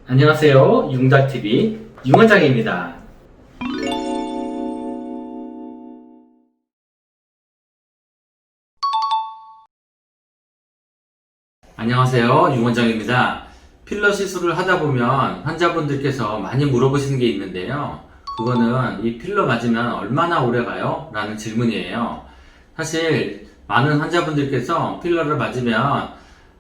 안녕하세요. 융달TV 융원장입니다. 안녕하세요. 융원장입니다. 필러 시술을 하다 보면 환자분들께서 많이 물어보시는 게 있는데요. 그거는 이 필러 맞으면 얼마나 오래 가요? 라는 질문이에요. 사실 많은 환자분들께서 필러를 맞으면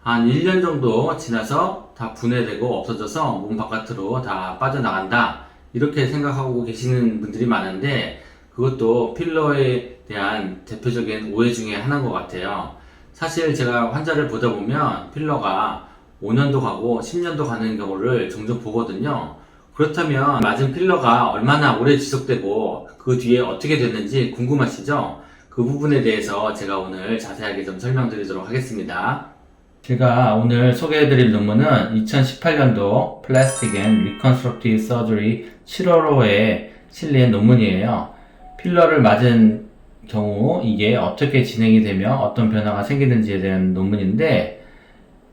한 1년 정도 지나서 다 분해되고 없어져서 몸 바깥으로 다 빠져나간다, 이렇게 생각하고 계시는 분들이 많은데, 그것도 필러에 대한 대표적인 오해 중에 하나인 것 같아요. 사실 제가 환자를 보다 보면 필러가 5년도 가고 10년도 가는 경우를 종종 보거든요. 그렇다면 맞은 필러가 얼마나 오래 지속되고 그 뒤에 어떻게 됐는지 궁금하시죠? 그 부분에 대해서 제가 오늘 자세하게 좀 설명드리도록 하겠습니다. 제가 오늘 소개해드릴 논문은 2018년도 Plastic and Reconstructive Surgery 7월호에 실린 논문이에요. 필러를 맞은 경우 이게 어떻게 진행이 되며 어떤 변화가 생기는지에 대한 논문인데,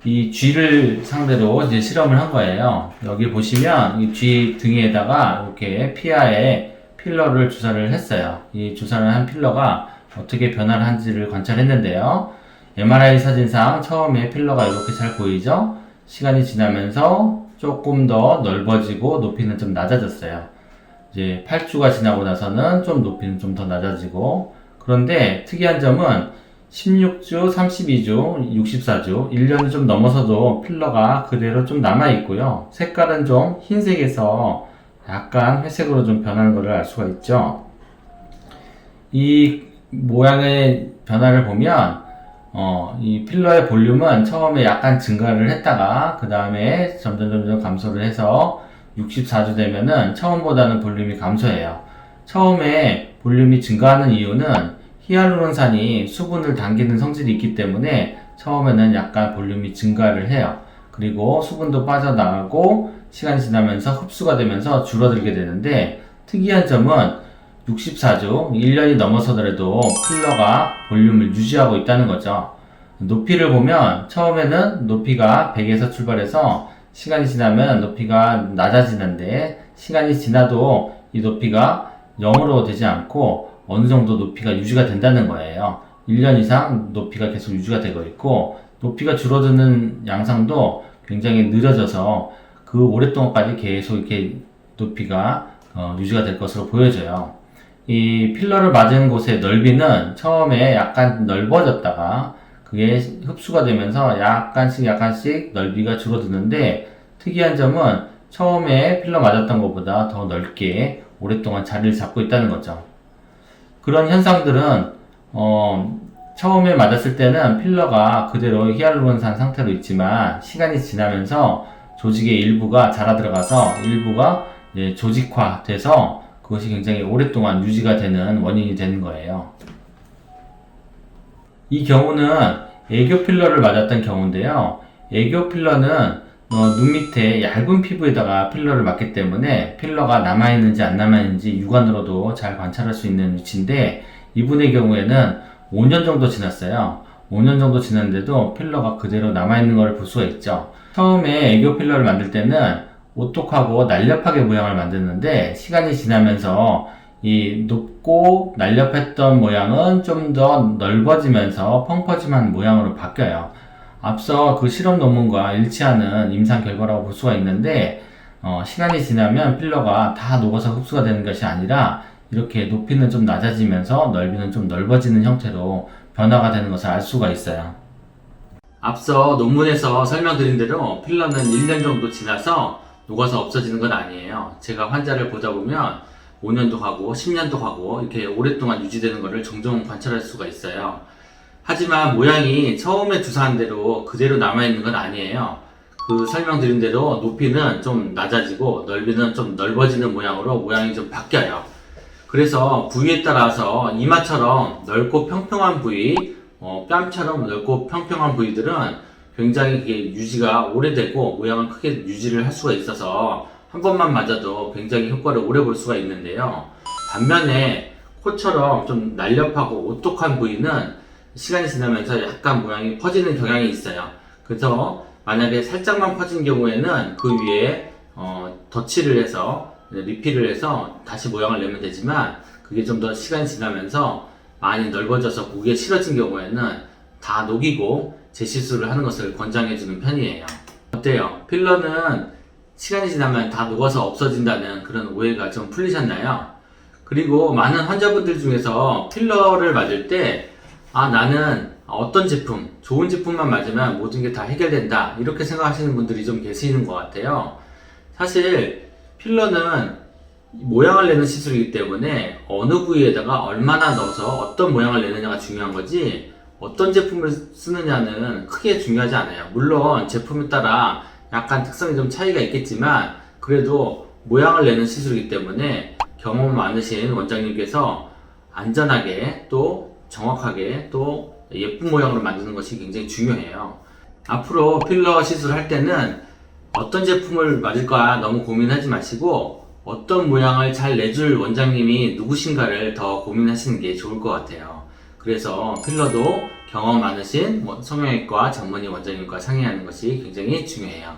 이 쥐를 상대로 이제 실험을 한 거예요. 여기 보시면 이 쥐 등에다가 이렇게 피하에 필러를 주사를 했어요. 이 주사를 한 필러가 어떻게 변화를 한지를 관찰했는데요. MRI 사진상 처음에 필러가 이렇게 잘 보이죠? 시간이 지나면서 조금 더 넓어지고 높이는 좀 낮아졌어요. 이제 8주가 지나고 나서는 좀 높이는 좀 더 낮아지고, 그런데 특이한 점은 16주, 32주, 64주, 1년이 좀 넘어서도 필러가 그대로 좀 남아있고요. 색깔은 좀 흰색에서 약간 회색으로 좀 변하는 것을 알 수가 있죠. 이 모양의 변화를 보면 이 필러의 볼륨은 처음에 약간 증가를 했다가 그 다음에 점점 감소를 해서 64주 되면은 처음보다는 볼륨이 감소해요. 처음에 볼륨이 증가하는 이유는 히알루론산이 수분을 당기는 성질이 있기 때문에 처음에는 약간 볼륨이 증가를 해요. 그리고 수분도 빠져나가고 시간이 지나면서 흡수가 되면서 줄어들게 되는데, 특이한 점은 64주, 1년이 넘어서더라도 필러가 볼륨을 유지하고 있다는 거죠. 높이를 보면 처음에는 높이가 100에서 출발해서 시간이 지나면 높이가 낮아지는데, 시간이 지나도 이 높이가 0으로 되지 않고 어느 정도 높이가 유지가 된다는 거예요. 1년 이상 높이가 계속 유지가 되고 있고, 높이가 줄어드는 양상도 굉장히 느려져서 그 오랫동안까지 계속 이렇게 높이가 유지가 될 것으로 보여져요. 이 필러를 맞은 곳의 넓이는 처음에 약간 넓어졌다가 그게 흡수가 되면서 약간씩 넓이가 줄어드는데, 특이한 점은 처음에 필러 맞았던 것보다 더 넓게 오랫동안 자리를 잡고 있다는 거죠. 그런 현상들은 처음에 맞았을 때는 필러가 그대로 히알루론산 상태로 있지만, 시간이 지나면서 조직의 일부가 자라 들어가서 일부가 조직화돼서 그것이 굉장히 오랫동안 유지가 되는 원인이 되는 거예요. 이 경우는 애교 필러를 맞았던 경우인데요. 애교 필러는 눈 밑에 얇은 피부에다가 필러를 맞기 때문에 필러가 남아있는지 안 남아있는지 육안으로도 잘 관찰할 수 있는 위치인데, 이분의 경우에는 5년 정도 지났어요. 5년 정도 지났는데도 필러가 그대로 남아있는 걸 볼 수가 있죠. 처음에 애교 필러를 만들 때는 오똑하고 날렵하게 모양을 만드는데, 시간이 지나면서 이 높고 날렵했던 모양은 좀 더 넓어지면서 펑퍼짐한 모양으로 바뀌어요. 앞서 그 실험 논문과 일치하는 임상 결과라고 볼 수가 있는데, 시간이 지나면 필러가 다 녹아서 흡수가 되는 것이 아니라 이렇게 높이는 좀 낮아지면서 넓이는 좀 넓어지는 형태로 변화가 되는 것을 알 수가 있어요. 앞서 논문에서 설명드린 대로 필러는 1년 정도 지나서 녹아서 없어지는 건 아니에요. 제가 환자를 보다 보면 5년도 가고 10년도 가고 이렇게 오랫동안 유지되는 것을 종종 관찰할 수가 있어요. 하지만 모양이 처음에 주사한 대로 그대로 남아있는 건 아니에요. 그 설명드린 대로 높이는 좀 낮아지고 넓이는 좀 넓어지는 모양으로 모양이 좀 바뀌어요. 그래서 부위에 따라서 이마처럼 넓고 평평한 부위, 뺨처럼 넓고 평평한 부위들은 굉장히 유지가 오래되고 모양을 크게 유지를 할 수가 있어서 한 번만 맞아도 굉장히 효과를 오래 볼 수가 있는데요. 반면에 코처럼 좀 날렵하고 오똑한 부위는 시간이 지나면서 약간 모양이 퍼지는 경향이 있어요. 그래서 만약에 살짝만 퍼진 경우에는 그 위에 덧칠을 해서 리필을 해서 다시 모양을 내면 되지만 그게 좀 더 시간이 지나면서 많이 넓어져서 보기에 싫어진 경우에는 다 녹이고 재시술을 하는 것을 권장해주는 편이에요. 어때요? 필러는 시간이 지나면 다 녹아서 없어진다는 그런 오해가 좀 풀리셨나요? 그리고 많은 환자분들 중에서 필러를 맞을 때 나는 어떤 제품, 좋은 제품만 맞으면 모든 게 다 해결된다 이렇게 생각하시는 분들이 좀 계시는 것 같아요. 사실 필러는 모양을 내는 시술이기 때문에 어느 부위에다가 얼마나 넣어서 어떤 모양을 내느냐가 중요한 거지 어떤 제품을 쓰느냐는 크게 중요하지 않아요. 물론 제품에 따라 약간 특성이 좀 차이가 있겠지만 그래도 모양을 내는 시술이기 때문에 경험 많으신 원장님께서 안전하게 또 정확하게 또 예쁜 모양으로 만드는 것이 굉장히 중요해요. 앞으로 필러 시술할 때는 어떤 제품을 맞을까 너무 고민하지 마시고 어떤 모양을 잘 내줄 원장님이 누구신가를 더 고민하시는 게 좋을 것 같아요. 그래서 필러도 경험 많으신 성형외과 전문의 원장님과 상의하는 것이 굉장히 중요해요.